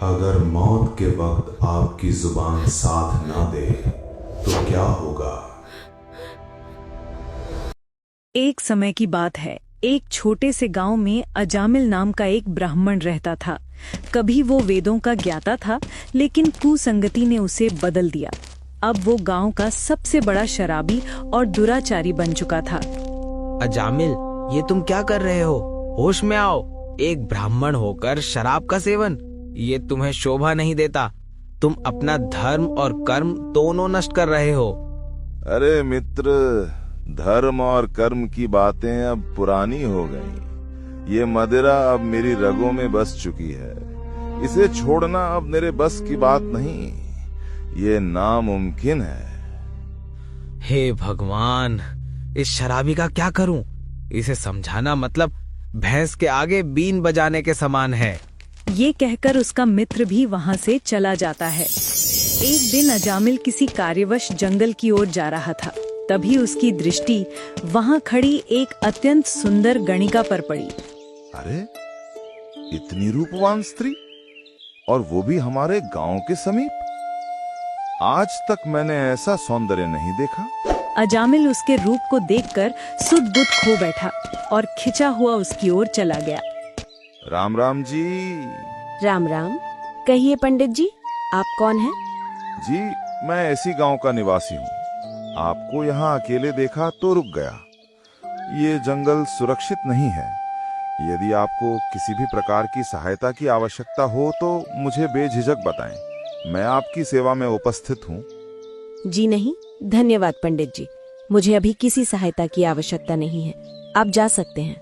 अगर मौत के वक्त आपकी जुबान साथ ना दे तो क्या होगा? एक समय की बात है। एक छोटे से गांव में अजामिल नाम का एक ब्राह्मण रहता था। कभी वो वेदों का ज्ञाता था, लेकिन कुसंगति ने उसे बदल दिया। अब वो गांव का सबसे बड़ा शराबी और दुराचारी बन चुका था। अजामिल, ये तुम क्या कर रहे हो? होश में आओ। एक ब्राह्मण होकर शराब का सेवन, ये तुम्हें शोभा नहीं देता। तुम अपना धर्म और कर्म दोनों नष्ट कर रहे हो। अरे मित्र, धर्म और कर्म की बातें अब पुरानी हो गईं। ये मदिरा अब मेरी रगों में बस चुकी है। इसे छोड़ना अब मेरे बस की बात नहीं, ये नामुमकिन है। हे भगवान, इस शराबी का क्या करूं? इसे समझाना मतलब भैंस के आगे बीन बजाने के समान है। ये कहकर उसका मित्र भी वहां से चला जाता है। एक दिन अजामिल किसी कार्यवश जंगल की ओर जा रहा था। तभी उसकी दृष्टि वहां खड़ी एक अत्यंत सुंदर गणिका पर पड़ी। अरे, इतनी रूपवान स्त्री, और वो भी हमारे गांव के समीप। आज तक मैंने ऐसा सौंदर्य नहीं देखा। अजामिल उसके रूप को देखकर सुध-बुध खो बैठा और खिंचा हुआ उसकी ओर चला गया। राम राम जी। राम राम। कहिए पंडित जी, आप कौन हैं? जी, मैं इसी गांव का निवासी हूँ। आपको यहाँ अकेले देखा तो रुक गया। ये जंगल सुरक्षित नहीं है। यदि आपको किसी भी प्रकार की सहायता की आवश्यकता हो तो मुझे बेझिझक बताएं। मैं आपकी सेवा में उपस्थित हूँ। जी नहीं, धन्यवाद पंडित जी। मुझे अभी किसी सहायता की आवश्यकता नहीं है। आप जा सकते हैं।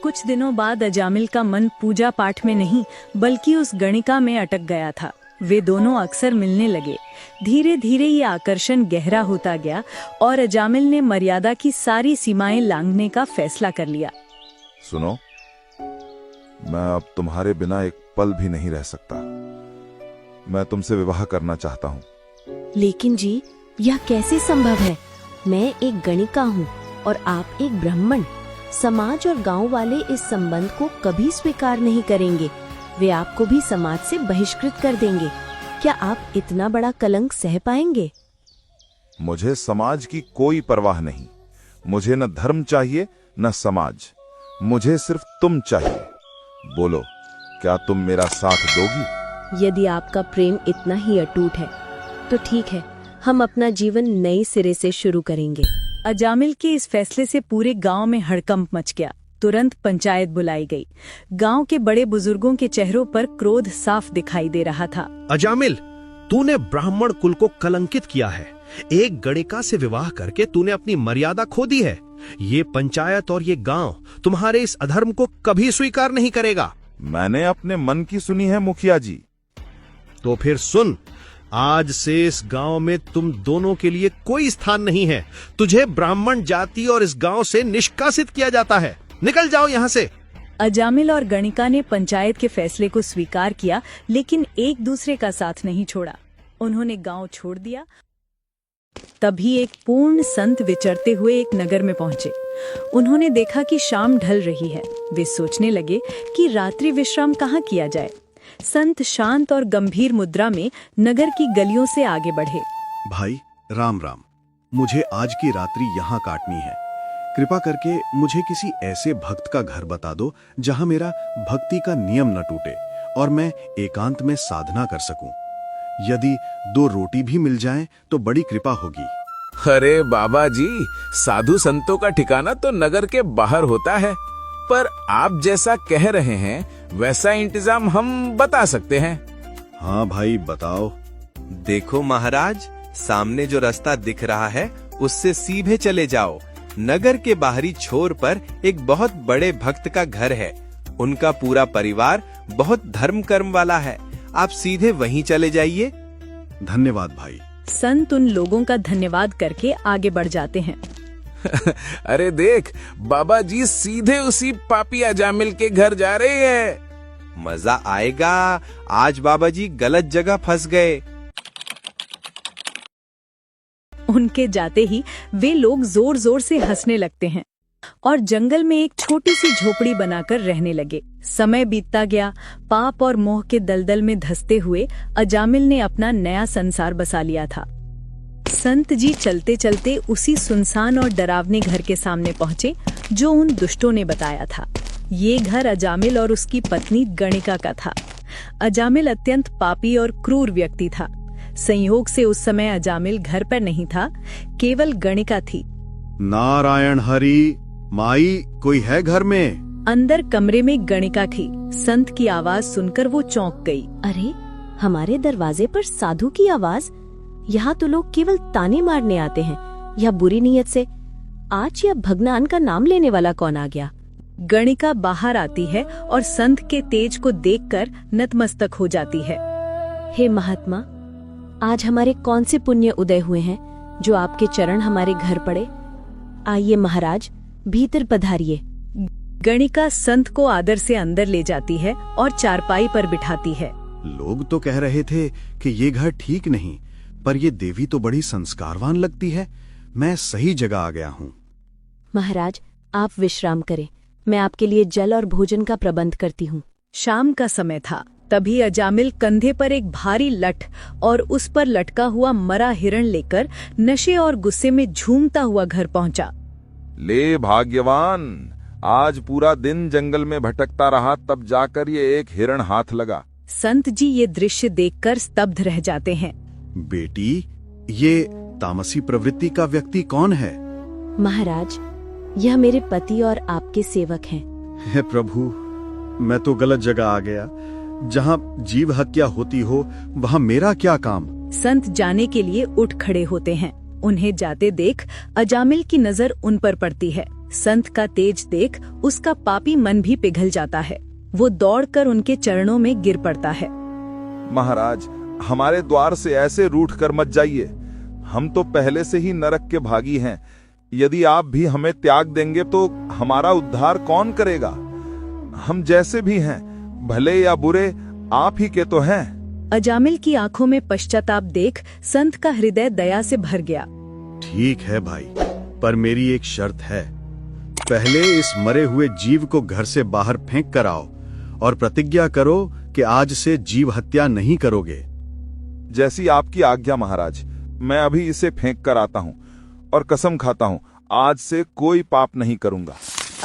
कुछ दिनों बाद अजामिल का मन पूजा पाठ में नहीं बल्कि उस गणिका में अटक गया था। वे दोनों अक्सर मिलने लगे। धीरे धीरे ये आकर्षण गहरा होता गया और अजामिल ने मर्यादा की सारी सीमाएं लांघने का फैसला कर लिया। सुनो, मैं अब तुम्हारे बिना एक पल भी नहीं रह सकता। मैं तुमसे विवाह करना चाहता हूँ। लेकिन जी, यह कैसे संभव है? मैं एक गणिका हूँ और आप एक ब्राह्मण। समाज और गांव वाले इस संबंध को कभी स्वीकार नहीं करेंगे। वे आपको भी समाज से बहिष्कृत कर देंगे। क्या आप इतना बड़ा कलंक सह पाएंगे? मुझे समाज की कोई परवाह नहीं। मुझे न धर्म चाहिए न समाज। मुझे सिर्फ तुम चाहिए। बोलो, क्या तुम मेरा साथ दोगी? यदि आपका प्रेम इतना ही अटूट है तो ठीक है, हम अपना जीवन नए सिरे से शुरू करेंगे। अजामिल के इस फैसले से पूरे गांव में हड़कंप मच गया। तुरंत पंचायत बुलाई गई। गांव के बड़े बुजुर्गों के चेहरों पर क्रोध साफ दिखाई दे रहा था। अजामिल, तूने ब्राह्मण कुल को कलंकित किया है। एक गणिका से विवाह करके तूने अपनी मर्यादा खो दी है। ये पंचायत और ये गांव तुम्हारे इस अधर्म को कभी स्वीकार नहीं करेगा। मैंने अपने मन की सुनी है मुखिया जी। तो फिर सुन, आज से इस गांव में तुम दोनों के लिए कोई स्थान नहीं है। तुझे ब्राह्मण जाति और इस गांव से निष्कासित किया जाता है। निकल जाओ यहाँ से। अजामिल और गणिका ने पंचायत के फैसले को स्वीकार किया, लेकिन एक दूसरे का साथ नहीं छोड़ा। उन्होंने गांव छोड़ दिया। तभी एक पूर्ण संत विचरते हुए एक नगर में पहुंचे। उन्होंने देखा कि शाम ढल रही है। वे सोचने लगे कि रात्रि विश्राम कहाँ किया जाए। संत शांत और गंभीर मुद्रा में नगर की गलियों से आगे बढ़े। भाई, राम राम। मुझे आज की रात्रि यहाँ काटनी है। कृपा करके मुझे किसी ऐसे भक्त का घर बता दो जहाँ मेरा भक्ति का नियम न टूटे और मैं एकांत में साधना कर सकूं। यदि 2 रोटी भी मिल जाएं तो बड़ी कृपा होगी। अरे बाबा जी, साधु संतों का ठिकाना तो नगर के बाहर होता है, पर आप जैसा कह रहे हैं वैसा इंतजाम हम बता सकते हैं। हाँ भाई, बताओ। देखो महाराज, सामने जो रास्ता दिख रहा है उससे सीधे चले जाओ। नगर के बाहरी छोर पर एक बहुत बड़े भक्त का घर है। उनका पूरा परिवार बहुत धर्म कर्म वाला है। आप सीधे वहीं चले जाइए। धन्यवाद भाई। संत उन लोगों का धन्यवाद करके आगे बढ़ जाते हैं। अरे देख, बाबा जी सीधे उसी पापी अजामिल के घर जा रहे हैं। मजा आएगा। आज बाबा जी गलत जगह फंस गए। उनके जाते ही वे लोग जोर जोर से हंसने लगते हैं। और जंगल में एक छोटी सी झोपड़ी बनाकर रहने लगे। समय बीतता गया। पाप और मोह के दलदल में धंसते हुए अजामिल ने अपना नया संसार बसा लिया था। संत जी चलते चलते उसी सुनसान और डरावने घर के सामने पहुंचे जो उन दुष्टों ने बताया था। ये घर अजामिल और उसकी पत्नी गणिका का था। अजामिल अत्यंत पापी और क्रूर व्यक्ति था। संयोग से उस समय अजामिल घर पर नहीं था, केवल गणिका थी। नारायण हरि, माई कोई है घर में? अंदर कमरे में गणिका थी। संत की आवाज सुनकर वो चौंक गई। अरे, हमारे दरवाजे पर साधु की आवाज। यहाँ तो लोग केवल ताने मारने आते हैं या बुरी नीयत से। आज यह भगवान का नाम लेने वाला कौन आ गया? गणिका बाहर आती है और संत के तेज को देखकर नतमस्तक हो जाती है। हे महात्मा, आज हमारे कौन से पुण्य उदय हुए हैं जो आपके चरण हमारे घर पड़े? आइए महाराज, भीतर पधारिए। गणिका संत को आदर से अंदर ले जाती है और चारपाई पर बिठाती है। लोग तो कह रहे थे कि ये घर ठीक नहीं, पर ये देवी तो बड़ी संस्कारवान लगती है। मैं सही जगह आ गया हूँ। महाराज, आप विश्राम करें। मैं आपके लिए जल और भोजन का प्रबंध करती हूँ। शाम का समय था। तभी अजामिल कंधे पर एक भारी लठ और उस पर लटका हुआ मरा हिरण लेकर नशे और गुस्से में झूमता हुआ घर पहुंचा। ले भाग्यवान, आज पूरा दिन जंगल में भटकता रहा, तब जाकर ये एक हिरण हाथ लगा। संत जी ये दृश्य देखकर स्तब्ध रह जाते हैं। बेटी, ये तामसी प्रवृत्ति का व्यक्ति कौन है? महाराज, यह मेरे पति और आपके सेवक हैं। हे प्रभु, मैं तो गलत जगह आ गया। जहाँ जीव हत्या होती हो वहाँ मेरा क्या काम? संत जाने के लिए उठ खड़े होते हैं। उन्हें जाते देख अजामिल की नजर उन पर पड़ती है। संत का तेज देख उसका पापी मन भी पिघल जाता है। वो दौड़कर उनके चरणों में गिर पड़ता है। महाराज, हमारे द्वार से ऐसे रूठ कर मत जाइए। हम तो पहले से ही नरक के भागी हैं। यदि आप भी हमें त्याग देंगे तो हमारा उद्धार कौन करेगा? हम जैसे भी हैं, भले या बुरे, आप ही के तो हैं। अजामिल की आंखों में पश्चाताप देख संत का हृदय दया से भर गया। ठीक है भाई, पर मेरी एक शर्त है। पहले इस मरे हुए जीव को घर से बाहर फेंक कर आओ और प्रतिज्ञा करो कि आज से जीव हत्या नहीं करोगे। जैसी आपकी आज्ञा महाराज। मैं अभी इसे फेंक कर आता हूँ और कसम खाता हूँ, आज से कोई पाप नहीं करूंगा।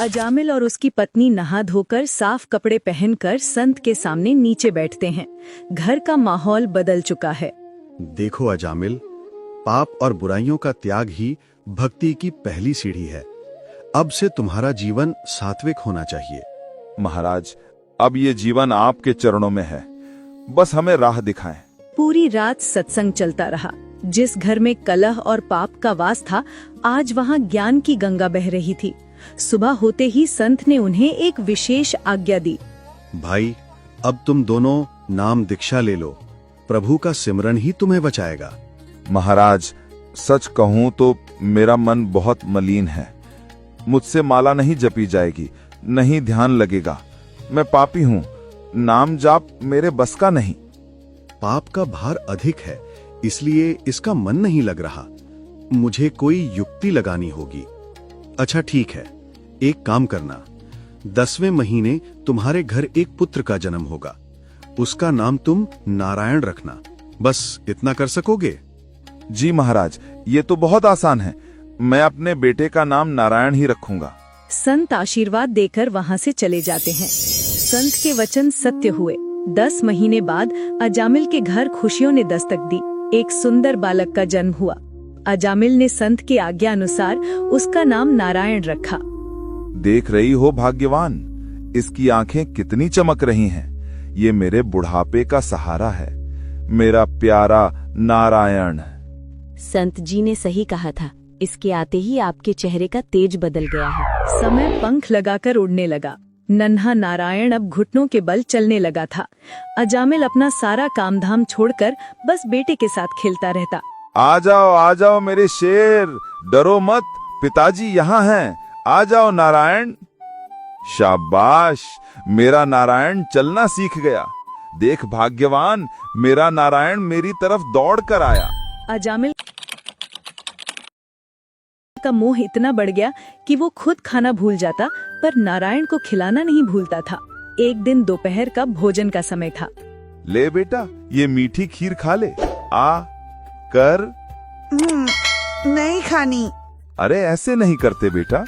अजामिल और उसकी पत्नी नहा धोकर साफ कपड़े पहनकर संत के सामने नीचे बैठते हैं। घर का माहौल बदल चुका है। देखो अजामिल, पाप और बुराइयों का त्याग ही भक्ति की पहली सीढ़ी है। अब से तुम्हारा जीवन सात्विक होना चाहिए। महाराज, अब ये जीवन आपके चरणों में है, बस हमें राह दिखाएं। पूरी रात सत्संग चलता रहा। जिस घर में कलह और पाप का वास था, आज वहाँ ज्ञान की गंगा बह रही थी। सुबह होते ही संत ने उन्हें एक विशेष आज्ञा दी। भाई, अब तुम दोनों नाम दीक्षा ले लो। प्रभु का सिमरन ही तुम्हें बचाएगा। महाराज, सच कहूं तो मेरा मन बहुत मलिन है। मुझसे माला नहीं जपी जाएगी, नहीं ध्यान लगेगा। मैं पापी हूँ, नाम जाप मेरे बस का नहीं। पाप का भार अधिक है, इसलिए इसका मन नहीं लग रहा। मुझे कोई युक्ति लगानी होगी। अच्छा ठीक है, एक काम करना। 10वें महीने तुम्हारे घर एक पुत्र का जन्म होगा। उसका नाम तुम नारायण रखना। बस इतना कर सकोगे? जी महाराज, ये तो बहुत आसान है। मैं अपने बेटे का नाम नारायण ही रखूंगा। संत आशीर्वाद देकर वहाँ से चले जाते हैं। संत के वचन सत्य हुए। 10 महीने बाद अजामिल के घर खुशियों ने दस्तक दी। एक सुंदर बालक का जन्म हुआ। अजामिल ने संत की आज्ञा अनुसार उसका नाम नारायण रखा। देख रही हो भाग्यवान, इसकी आंखें कितनी चमक रही हैं। ये मेरे बुढ़ापे का सहारा है, मेरा प्यारा नारायण। संत जी ने सही कहा था। इसके आते ही आपके चेहरे का तेज बदल गया है। समय पंख लगाकर उड़ने लगा। नन्हा नारायण अब घुटनों के बल चलने लगा था। अजामिल अपना सारा कामधाम छोड़कर बस बेटे के साथ खेलता रहता। आ जाओ मेरे शेर, डरो मत, पिताजी यहाँ हैं। आ जाओ नारायण। शाबाश, मेरा नारायण चलना सीख गया। देख भाग्यवान, मेरा नारायण मेरी तरफ दौड़ कर आया। अजामिल का मोह इतना बढ़ गया कि वो खुद खाना भूल जाता पर नारायण को खिलाना नहीं भूलता था। एक दिन दोपहर का भोजन का समय था। ले बेटा, ये मीठी खीर खा ले। आ कर। नहीं खानी। अरे ऐसे नहीं करते बेटा,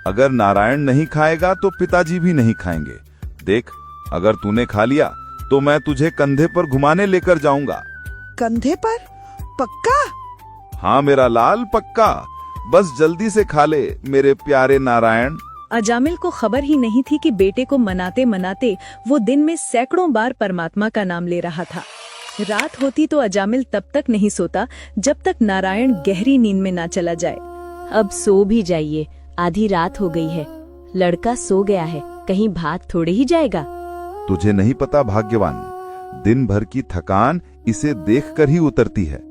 अगर नारायण नहीं खाएगा तो पिताजी भी नहीं खाएंगे। देख, अगर तूने खा लिया तो मैं तुझे कंधे पर घुमाने लेकर जाऊंगा। कंधे पर? पक्का? हाँ मेरा लाल, पक्का। बस जल्दी से खा ले मेरे प्यारे नारायण। अजामिल को खबर ही नहीं थी कि बेटे को मनाते मनाते वो दिन में सैकड़ों बार परमात्मा का नाम ले रहा था। रात होती तो अजामिल तब तक नहीं सोता जब तक नारायण गहरी नींद में ना चला जाए। अब सो भी जाइए, आधी रात हो गई है। लड़का सो गया है, कहीं भाग थोड़े ही जाएगा। तुझे नहीं पता भाग्यवान, दिन भर की थकान इसे देखकर ही उतरती है।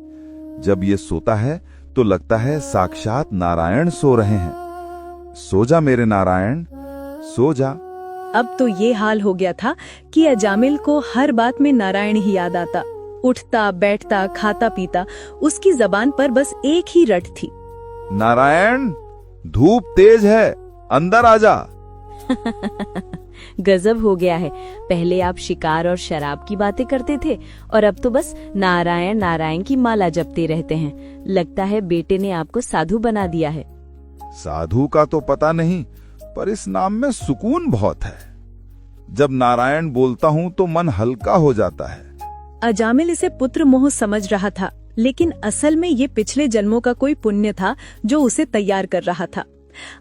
जब ये सोता है तो लगता है साक्षात नारायण सो रहे हैं। सो जा मेरे नारायण, सो जा। अब तो ये हाल हो गया था कि अजामिल को हर बात में नारायण ही याद आता। उठता बैठता खाता पीता उसकी जबान पर बस एक ही रट थी, नारायण, धूप तेज है, अंदर आजा। गजब हो गया है। पहले आप शिकार और शराब की बातें करते थे और अब तो बस नारायण नारायण की माला जपते रहते हैं। लगता है बेटे ने आपको साधु बना दिया है। साधु का तो पता नहीं, पर इस नाम में सुकून बहुत है। जब नारायण बोलता हूँ तो मन हल्का हो जाता है। अजामिल इसे पुत्र मोह समझ रहा था, लेकिन असल में ये पिछले जन्मों का कोई पुण्य था जो उसे तैयार कर रहा था।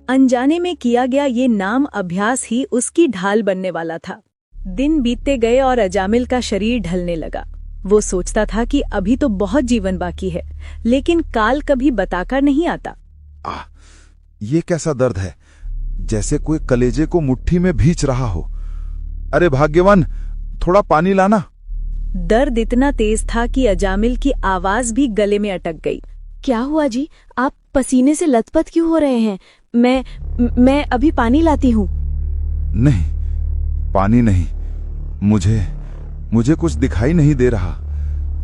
अनजाने में किया गया ये नाम अभ्यास ही उसकी ढाल बनने वाला था। दिन बीतते गए और अजामिल का शरीर ढलने लगा। वो सोचता था कि अभी तो बहुत जीवन बाकी है, लेकिन काल कभी बताकर नहीं आता। ये कैसा दर्द है, जैसे कोई कलेजे को मुट्ठी में भींच रहा हो। अरे भाग्यवान, थोड़ा पानी लाना। दर्द इतना तेज था कि अजामिल की आवाज भी गले में अटक गई। क्या हुआ जी, आप पसीने से लथपथ क्यों हो रहे हैं? मैं अभी पानी लाती हूँ। नहीं, पानी नहीं, मुझे कुछ दिखाई नहीं दे रहा।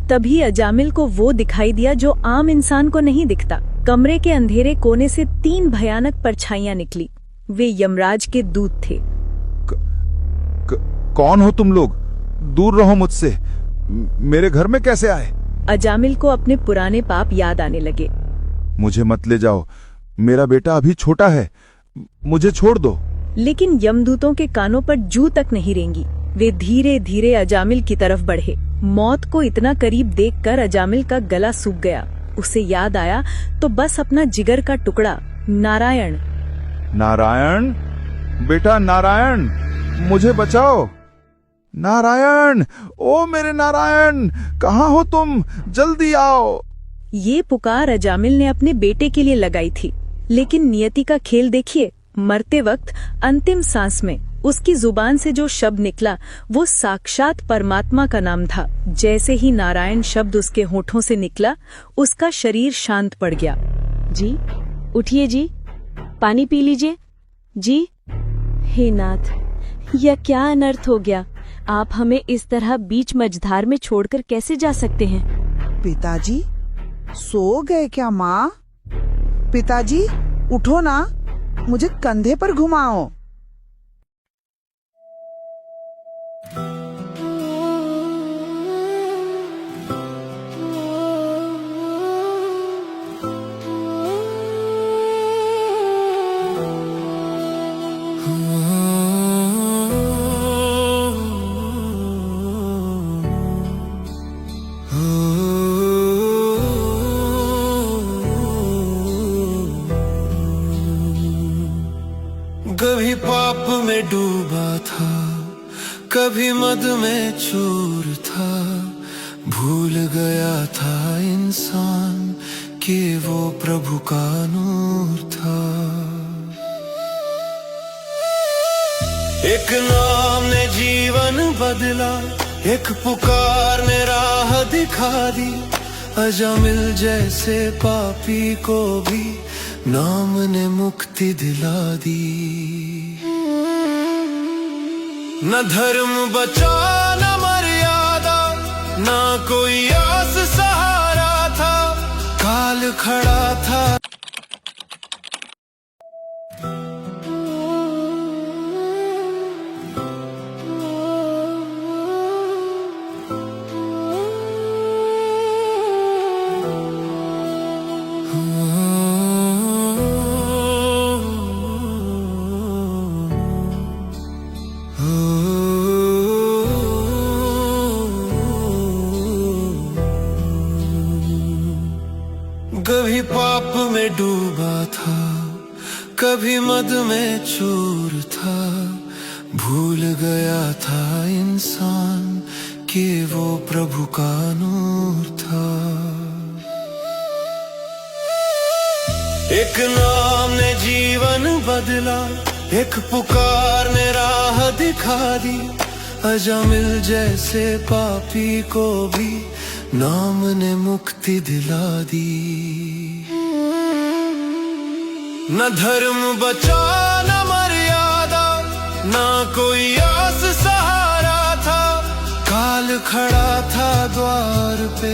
तभी अजामिल को वो दिखाई दिया जो आम इंसान को नहीं दिखता। कमरे के अंधेरे कोने से 3 भयानक परछाइयां निकली। वे यमराज के दूत थे। कौन हो तुम लोग? दूर रहो मुझसे। मेरे घर में कैसे आए? अजामिल को अपने पुराने पाप याद आने लगे। मुझे मत ले जाओ, मेरा बेटा अभी छोटा है, मुझे छोड़ दो। लेकिन यमदूतों के कानों पर जू तक नहीं रेंगी। वे धीरे धीरे अजामिल की तरफ बढ़े। मौत को इतना करीब देखकर अजामिल का गला सूख गया। उसे याद आया तो बस अपना जिगर का टुकड़ा, नारायण। नारायण, बेटा नारायण, मुझे बचाओ। नारायण, ओ मेरे नारायण, कहाँ हो तुम? जल्दी आओ। ये पुकार अजामिल ने अपने बेटे के लिए लगाई थी, लेकिन नियति का खेल देखिए। मरते वक्त अंतिम सांस में उसकी जुबान से जो शब्द निकला वो साक्षात परमात्मा का नाम था। जैसे ही नारायण शब्द उसके होठों से निकला, उसका शरीर शांत पड़ गया। जी उठिए जी, पानी पी लीजिए जी। हे नाथ, यह क्या अनर्थ हो गया? आप हमें इस तरह बीच मझधार में छोड़कर कैसे जा सकते हैं? पिताजी सो गए क्या माँ? पिताजी उठो ना, मुझे कंधे पर घुमाओ। कभी पाप में डूबा था, कभी मद में चूर था। भूल गया था इंसान कि वो प्रभु का नूर था। एक नाम ने जीवन बदला, एक पुकार ने राह दिखा दी। अजामिल जैसे पापी को भी नाम ने मुक्ति दिला दी। न धर्म बचा न मर्यादा, ना कोई आस सहारा था। काल खड़ा था भी मद में चूर था, भूल गया था इंसान कि वो प्रभु का नूर था। एक नाम ने जीवन बदला, एक पुकार ने राह दिखा दी, अजामिल जैसे पापी को भी नाम ने मुक्ति दिला दी। न धर्म बचा न मर्यादा, ना कोई आस सहारा था, काल खड़ा था द्वार पे,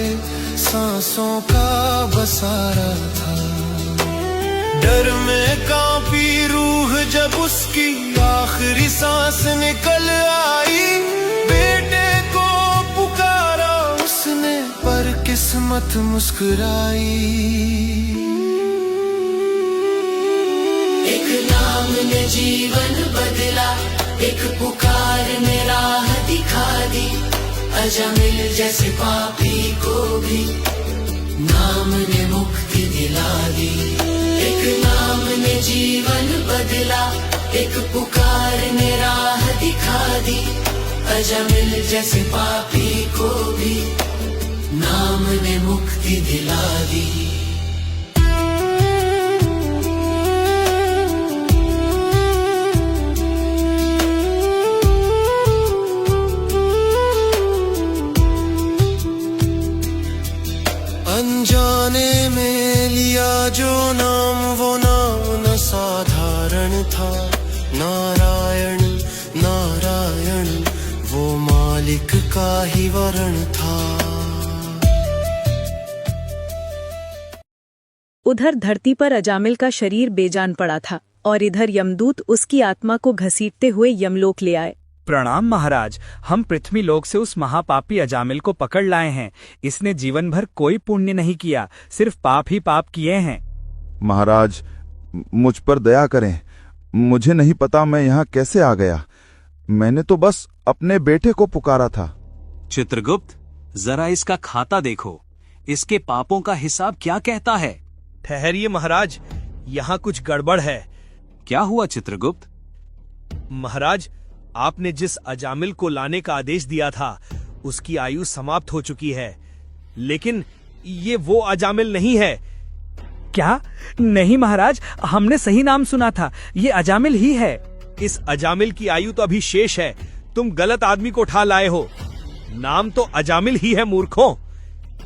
सांसों का बसारा था। डर में कांपी रूह जब उसकी आखिरी सांस निकल आई, बेटे को पुकारा उसने पर किस्मत मुस्कुराई। एक नाम ने जीवन बदला, एक पुकार ने राह दिखा दी, अजामिल जैसे पापी को भी नाम ने मुक्ति दिला दी। एक नाम ने जीवन बदला, एक पुकार ने राह दिखा दी, अजामिल जैसे पापी को भी नाम ने मुक्ति दिला दी। अनजाने में लिया जो नाम, वो नाम न साधारण था। नारायण नारायण वो मालिक का ही वरण था। उधर धरती पर अजामिल का शरीर बेजान पड़ा था और इधर यमदूत उसकी आत्मा को घसीटते हुए यमलोक ले आए। प्रणाम महाराज, हम पृथ्वी लोक से उस महापापी अजामिल को पकड़ लाए हैं। इसने जीवन भर कोई पुण्य नहीं किया, सिर्फ पाप ही पाप किए हैं। महाराज, मुझ पर दया करें, मुझे नहीं पता मैं यहाँ कैसे आ गया। मैंने तो बस अपने बेटे को पुकारा था। चित्रगुप्त, जरा इसका खाता देखो, इसके पापों का हिसाब क्या कहता है? ठहरिए महाराज, यहाँ कुछ गड़बड़ है। क्या हुआ चित्रगुप्त? महाराज, आपने जिस अजामिल को लाने का आदेश दिया था उसकी आयु समाप्त हो चुकी है, लेकिन ये वो अजामिल नहीं है। क्या? नहीं महाराज, हमने सही नाम सुना था, ये अजामिल ही है। इस अजामिल की आयु तो अभी शेष है, तुम गलत आदमी को उठा लाए हो। नाम तो अजामिल ही है मूर्खों,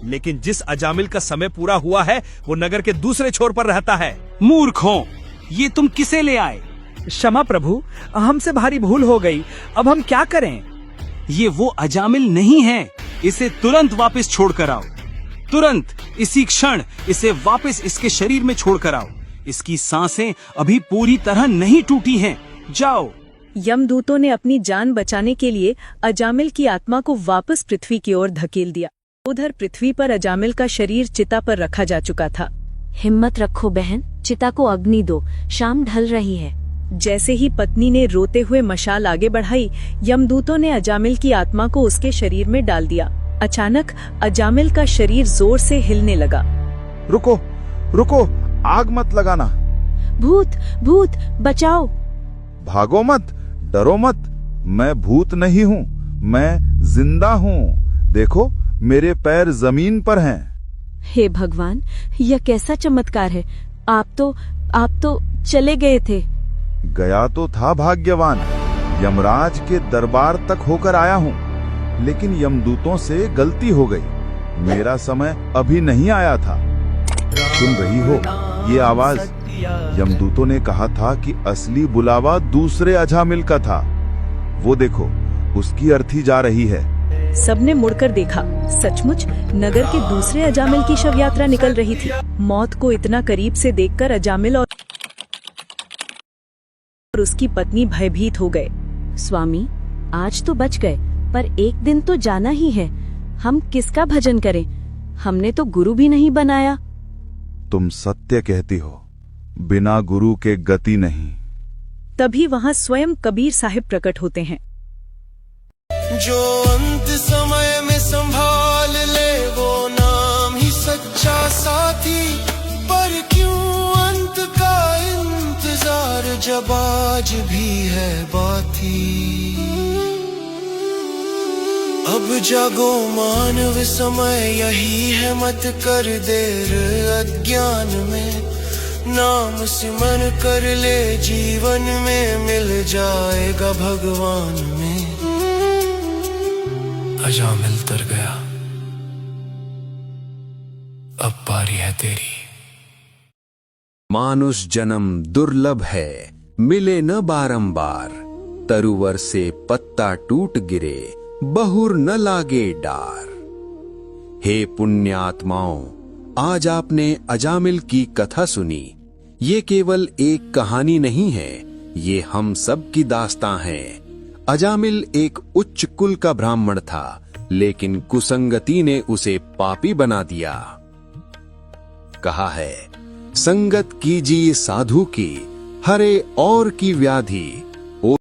लेकिन जिस अजामिल का समय पूरा हुआ है वो नगर के दूसरे छोर पर रहता है। मूर्खों, ये तुम किसे ले आए? क्षमा प्रभु, हमसे भारी भूल हो गई, अब हम क्या करें? ये वो अजामिल नहीं है, इसे तुरंत वापस छोड़कर आओ। तुरंत, इसी क्षण इसे वापस इसके शरीर में छोड़कर आओ। इसकी सांसें अभी पूरी तरह नहीं टूटी हैं। जाओ। यमदूतों ने अपनी जान बचाने के लिए अजामिल की आत्मा को वापस पृथ्वी की ओर धकेल दिया। उधर पृथ्वी पर अजामिल का शरीर चिता पर रखा जा चुका था। हिम्मत रखो बहन, चिता को अग्नि दो, शाम ढल रही है। जैसे ही पत्नी ने रोते हुए मशाल आगे बढ़ाई, यमदूतों ने अजामिल की आत्मा को उसके शरीर में डाल दिया। अचानक अजामिल का शरीर जोर से हिलने लगा। रुको रुको, आग मत लगाना। भूत भूत बचाओ। भागो मत, डरो मत, मैं भूत नहीं हूँ, मैं जिंदा हूँ। देखो, मेरे पैर जमीन पर हैं। हे भगवान, यह कैसा चमत्कार है। आप तो चले गए थे। गया तो था भाग्यवान, यमराज के दरबार तक होकर आया हूँ, लेकिन यमदूतों से गलती हो गई। मेरा समय अभी नहीं आया था। सुन रही हो ये आवाज? यमदूतों ने कहा था कि असली बुलावा दूसरे अजामिल का था। वो देखो, उसकी अर्थी जा रही है। सबने मुड़कर देखा। सचमुच नगर के दूसरे अजामिल की शव यात्रा निकल रही थी। मौत को इतना करीब से देखकर अजामिल और उसकी पत्नी भयभीत हो गए। स्वामी, आज तो बच गए, पर एक दिन तो जाना ही है। हम किसका भजन करें? हमने तो गुरु भी नहीं बनाया। तुम सत्य कहती हो, बिना गुरु के गति नहीं। तभी वहाँ स्वयं कबीर साहिब प्रकट होते हैं। जो अंत समय में संभाल ले वो नाम ही सच्चा साथी, पर क्यों अंत का इंतजार जब आज भी है बाती। अब जागो मानव समय यही है, मत कर देर अज्ञान में। नाम सिमर कर ले जीवन में, मिल जाएगा भगवान में। अजामिल तर गया, अब पारी है तेरी। मानुष जन्म दुर्लभ है, मिले न बारंबार। तरुवर से पत्ता टूट गिरे, बहुर न लागे डार। हे पुण्यात्माओं, आज आपने अजामिल की कथा सुनी। ये केवल एक कहानी नहीं है, ये हम सब की दास्तां है। अजामिल एक उच्च कुल का ब्राह्मण था, लेकिन कुसंगति ने उसे पापी बना दिया। कहा है, संगत कीजिए साधु की, हरे और की व्याधि।